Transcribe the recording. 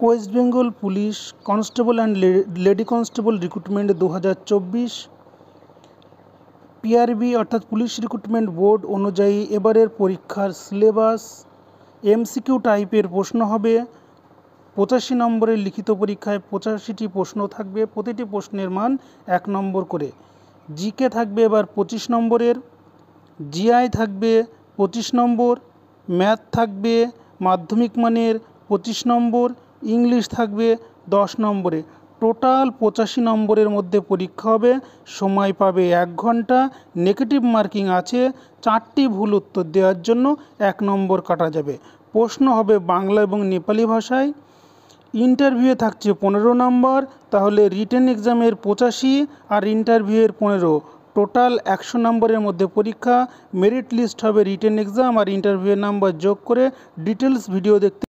West Bengal police constable and lady constable recruitment 2024 PRB অর্থাৎ police recruitment board অনুযায়ী এবারের পরীক্ষার সিলেবাস এমসিকিউ টাইপের প্রশ্ন হবে। 85 নম্বরের লিখিত পরীক্ষায় 85টি প্রশ্ন থাকবে, প্রতিটি প্রশ্নের মান 1 নম্বর করে। জিকে থাকবে এবার 25 নম্বরের, জিআই থাকবে 25 নম্বর, ম্যাথ থাকবে মাধ্যমিক মানের 25 নম্বর, ইংলিশ থাকবে 10 নম্বরে। টোটাল 85 নম্বরের মধ্যে পরীক্ষা হবে, সময় পাবে 1 ঘন্টা। নেগেটিভ মার্কিং আছে, 4টি ভুল উত্তর দেওয়ার জন্য 1 নম্বর কাটা যাবে। প্রশ্ন হবে বাংলা এবং নেপালি ভাষায়। ইন্টারভিউয়ে থাকছে 15 নম্বর, তাহলে রিটেন এক্সামের 85 আর ইন্টারভিউয়ের 15, টোটাল 100 নম্বরের মধ্যে পরীক্ষা। মেরিট লিস্ট হবে রিটেন এক্সাম আর ইন্টারভিউয়ের নাম্বার যোগ করে। ডিটেলস ভিডিও দেখতে